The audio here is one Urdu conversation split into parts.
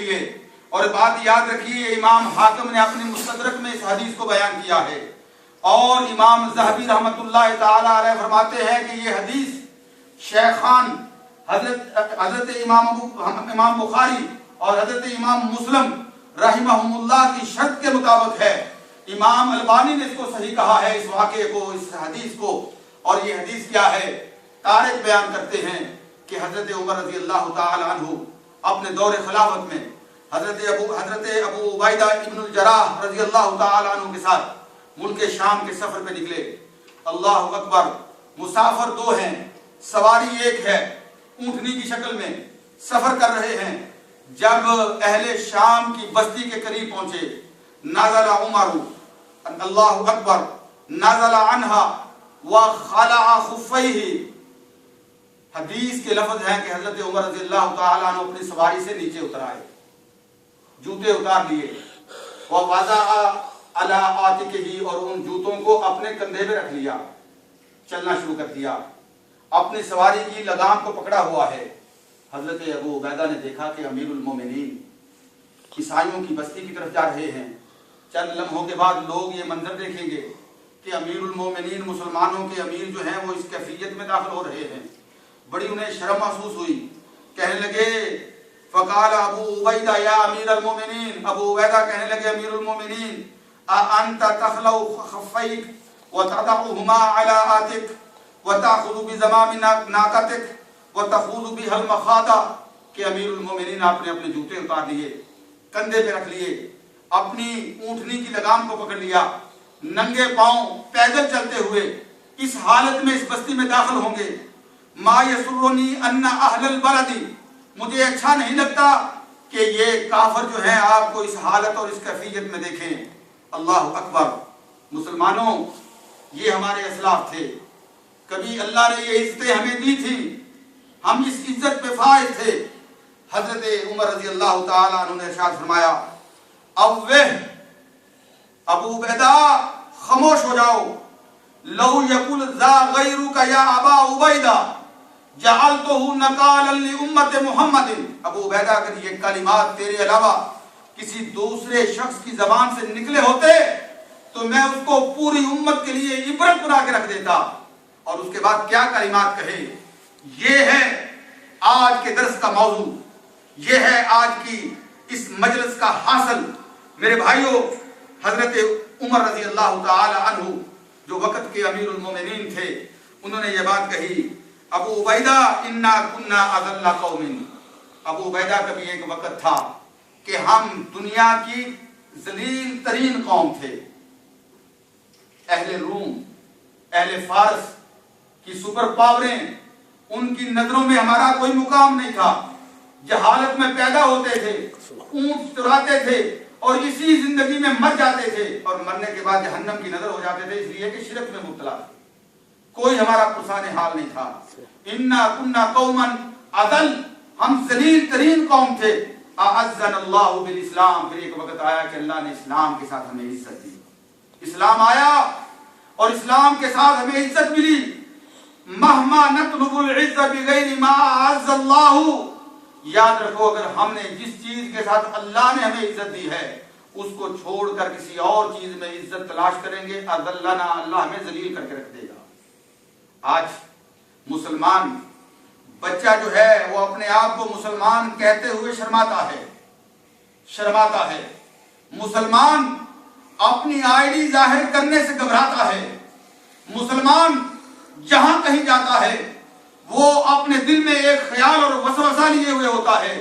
لیے. اور بات یاد رکھیے امام حاکم نے اپنے مستدرک میں اس حدیث کو بیان کیا ہے اور امام ذہبی رحمۃ اللہ تعالی علیہ فرماتے ہیں کہ یہ حدیث شیخان حضرت امام بخاری اور حضرت امام مسلم رحمہم اللہ کی شرط کے مطابق ہے. امام البانی نے اس کو صحیح کہا ہے اس واقعے کو, اس حدیث کو. اور یہ حدیث کیا ہے؟ طارق بیان کرتے ہیں کہ حضرت عمر رضی اللہ تعالی عنہ اپنے دور خلافت میں حضرت ابو عبیدہ ابن الجراح رضی اللہ تعالی عنہ کے ساتھ ملک شام کے سفر پہ نکلے. اللہ اکبر. مسافر دو ہیں, سواری ایک ہے, اونٹنی کی شکل میں سفر کر رہے ہیں. جب اہل شام کی بستی کے قریب پہنچے, نازل عمر, اللہ اکبر, نازل عنہا وخلع خفیہ. حدیث کے لفظ ہیں کہ حضرت عمر رضی اللہ تعالیٰ عنہ اپنی سواری سے نیچے اتر آئے, جوتے اتار لیے, ووضع علی عاتقہ, اور ان جوتوں کو اپنے کندھے پہ رکھ لیا, چلنا شروع کر دیا. اپنی سواری کی لگام کو پکڑا ہوا ہے. حضرت ابو عبیدہ نے دیکھا کہ امیر المومنین عیسائیوں کی بستی کی طرف جا رہے ہیں. چند لمحوں کے بعد لوگ یہ منظر دیکھیں گے کہ امیر المومنین مسلمانوں کے امیر جو ہیں وہ اس کیفیت میں داخل ہو رہے ہیں. بڑی انہیں شرم محسوس ہوئی. کہنے لگے فقال ابو عبیدہ یا امیر المومنین, ابو عبیدہ کہنے لگے امیر المومنین, انت تخلع خفیک وتضعهما على عاتق وتأخذ بزمام ناقتك وتخوض بها المخاض. کہ امیر المومنین آپ نے اپنے جوتے اتار لیے, کندھے پہ رکھ لیے, اپنی اونٹنی کی لگام کو پکڑ لیا, ننگے پاؤں پیدل چلتے ہوئے اس حالت میں اس بستی میں داخل ہوں گے. ما یسرنی ان اہل البلد, مجھے اچھا نہیں لگتا کہ یہ کافر جو ہیں آپ کو اس حالت اور اس کیفیت میں دیکھیں. اللہ اکبر. مسلمانوں, یہ ہمارے اسلاف تھے. کبھی اللہ نے یہ عزتیں ہمیں دی تھی, ہم اس عزت پہ فائز تھے. حضرت عمر رضی اللہ تعالیٰ عنہ نے ارشاد فرمایا, اوہ ابو عبیدہ خاموش ہو جاؤ. لو یقول ذا غیرک یا ابا عبیدہ جعلتہ نقالا لامت محمد. ابو عبیدہ اگر یہ کلمات تیرے علاوہ کسی دوسرے شخص کی زبان سے نکلے ہوتے تو میں اس کو پوری امت کے لیے عبرت بنا کے رکھ دیتا. اور اس کے بعد کیا کلمات کہے. یہ ہے آج کے درس کا موضوع, یہ ہے آج کی اس مجلس کا حاصل. میرے بھائیوں, حضرت عمر رضی اللہ تعالی عنہ جو وقت کے امیر المومنین تھے, انہوں نے یہ بات کہی, ابو عبیدہ انا کنا اذل قوم. ابو عبیدہ کا بھی ایک وقت تھا کہ ہم دنیا کی ذلیل ترین قوم تھے. اہل روم, اہل فارس کی سپر پاوریں, ان کی نظروں میں ہمارا کوئی مقام نہیں تھا. جہالت میں پیدا ہوتے تھے, اونٹ چراتے تھے اور اسی زندگی میں مر جاتے تھے, اور مرنے کے بعد جہنم کی نظر ہو جاتے تھے, اس لیے کہ شرک میں مبتلا تھے. کوئی ہمارا پرسان حال نہیں تھا. انا کنا قوما اذل, ہم ذلیل ترین قوم تھے. اعزنا اللہ بالاسلام. پھر ایک وقت آیا کہ اللہ نے اسلام کے ساتھ ہمیں عزت دی. اسلام آیا اور اسلام کے ساتھ ہمیں عزت ملی. مہما نطلب العز بغیر ما اعز اللہ. یاد رکھو, اگر ہم نے جس چیز کے ساتھ اللہ نے ہمیں عزت دی ہے اس کو چھوڑ کر کسی اور چیز میں عزت تلاش کریں گے, اذلنا, اللہ ہمیں ذلیل کر کے رکھ دے گا. آج مسلمان بچہ جو ہے وہ اپنے آپ کو مسلمان کہتے ہوئے شرماتا ہے. مسلمان اپنی آئی ڈی ظاہر کرنے سے گھبراتا ہے. مسلمان جہاں کہیں جاتا ہے وہ اپنے دل میں ایک خیال اور وسوسہ لیے ہوئے ہوتا ہے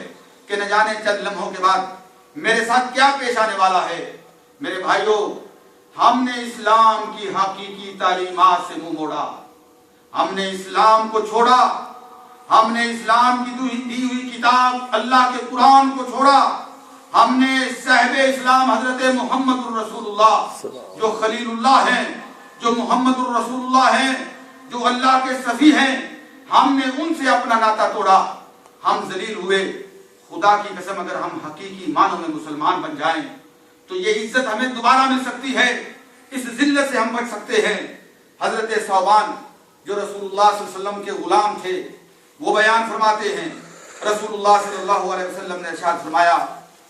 کہ نہ جانے چند لمحوں کے بعد میرے ساتھ کیا پیش آنے والا ہے. میرے بھائیوں, ہم نے اسلام کی حقیقی تعلیمات سے منہ موڑا, ہم نے اسلام کو چھوڑا, ہم نے اسلام کی دی ہوئی کتاب اللہ کے قرآن کو چھوڑا, ہم نے صاحب اسلام حضرت محمد الرسول اللہ جو خلیل اللہ ہیں, جو محمد الرسول اللہ ہیں, جو اللہ کے صفی ہیں, ہم نے ان سے اپنا ناطا توڑا. ہم ذلیل ہوئے. خدا کی قسم اگر ہم حقیقی معنوں میں مسلمان بن جائیں تو یہ عزت ہمیں دوبارہ مل سکتی ہے, اس ذلت سے ہم بچ سکتے ہیں. حضرت ثوبان جو رسول اللہ صلی اللہ علیہ وسلم کے غلام تھے, وہ بیان فرماتے ہیں, رسول اللہ صلی اللہ علیہ وسلم نے ارشاد فرمایا,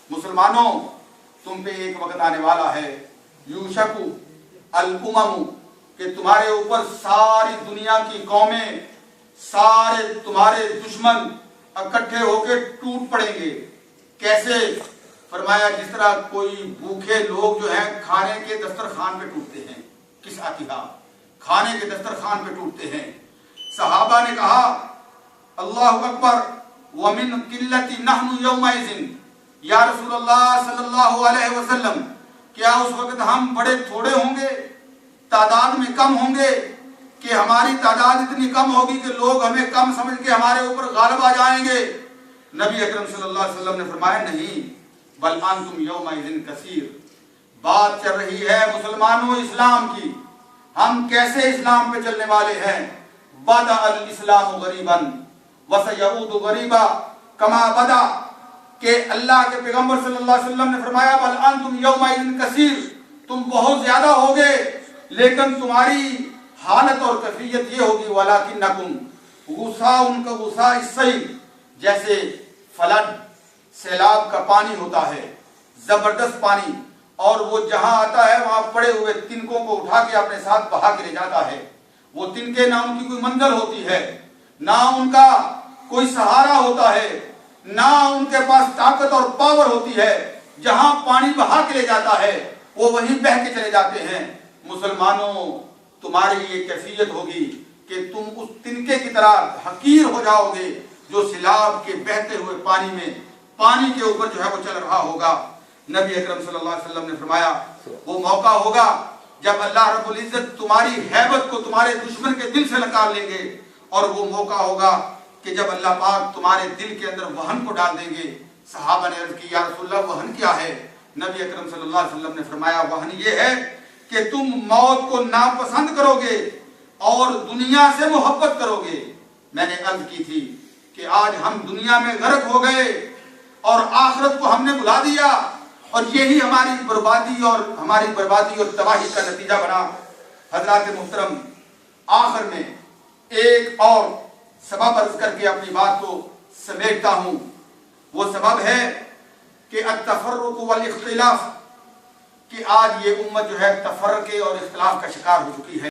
مسلمانوں تم پہ ایک وقت آنے والا ہے یوشکو الامم کہ تمہارے اوپر ساری دنیا کی قومیں سارے تمہارے دشمن اکٹھے ہو کے ٹوٹ پڑیں گے. کیسے؟ فرمایا جس طرح کوئی بھوکے لوگ جو ہیں کھانے کے دسترخوان پہ ٹوٹتے ہیں. کس آتیہ کھانے کے دسترخوان پہ ٹوٹتے ہیں. صحابہ نے کہا اللہ اکبر ومن قلت نحن یومئذ یا رسول اللہ صلی اللہ علیہ وسلم کیا اس وقت ہم بڑے تھوڑے ہوں گے تعداد میں کم ہوں گے کہ ہماری تعداد اتنی کم ہوگی کہ لوگ ہمیں کم سمجھ کے ہمارے اوپر غالب آ جائیں گے؟ نبی اکرم صلی اللہ علیہ وسلم نے فرمایا نہیں بل انتم یومئذ کثیر. بات چل رہی ہے مسلمانوں اسلام کی. ہم کیسے اسلام پہ چلنے والے ہیں؟ بدأ الاسلام غریبا وسیعود غریبا کما بدا کہ اللہ کے پیغمبر صلی اللہ علیہ وسلم نے فرمایا بل انتم یومئذ کثیر تم بہت زیادہ ہوگے لیکن تمہاری حالت اور کیفیت یہ ہوگی ولکنکم غصاء کا غصاء السیل جیسے فلڈ سیلاب کا پانی ہوتا ہے زبردست پانی اور وہ جہاں آتا ہے وہاں پڑے ہوئے تنکوں کو اٹھا کے اپنے ساتھ بہا کے لے جاتا ہے. وہ تنکے نہ ان کی کوئی منزل ہوتی ہے نہ ان کا کوئی سہارا ہوتا ہے نہ ان کے پاس طاقت اور پاور ہوتی ہے. جہاں پانی بہا کے لے جاتا ہے وہ وہیں بہہ کے چلے جاتے ہیں. مسلمانوں تمہاری یہ کیفیت ہوگی کہ تم اس تنکے کی طرح حقیر ہو جاؤ گے جو سیلاب کے بہتے ہوئے پانی میں پانی کے اوپر جو ہے وہ چل رہا ہوگا. نبی اکرم صلی اللہ علیہ وسلم نے فرمایا وہ موقع ہوگا جب اللہ رب العزت تمہاری ہیبت کو تمہارے دشمن کے دل سے نکال لیں گے اور وہ موقع ہوگا کہ جب اللہ پاک تمہارے دل کے اندر وہن کو ڈال دیں گے. صحابہ نے عرض کی یا رسول اللہ وہن کیا ہے؟ نبی اکرم صلی اللہ علیہ وسلم نے فرمایا وہن یہ ہے کہ تم موت کو ناپسند کرو گے اور دنیا سے محبت کرو گے. میں نے عرض کی تھی کہ آج ہم دنیا میں غرق ہو گئے اور آخرت کو ہم نے بھلا دیا اور یہی ہماری بربادی اور تباہی کا نتیجہ بنا. حضرات محترم آخر میں ایک اور سبب عرض کر کے اپنی بات کو سمیٹتا ہوں. وہ سبب ہے کہ التفرق والاختلاف کہ آج یہ امت جو ہے تفرقے اور اختلاف کا شکار ہو چکی ہے.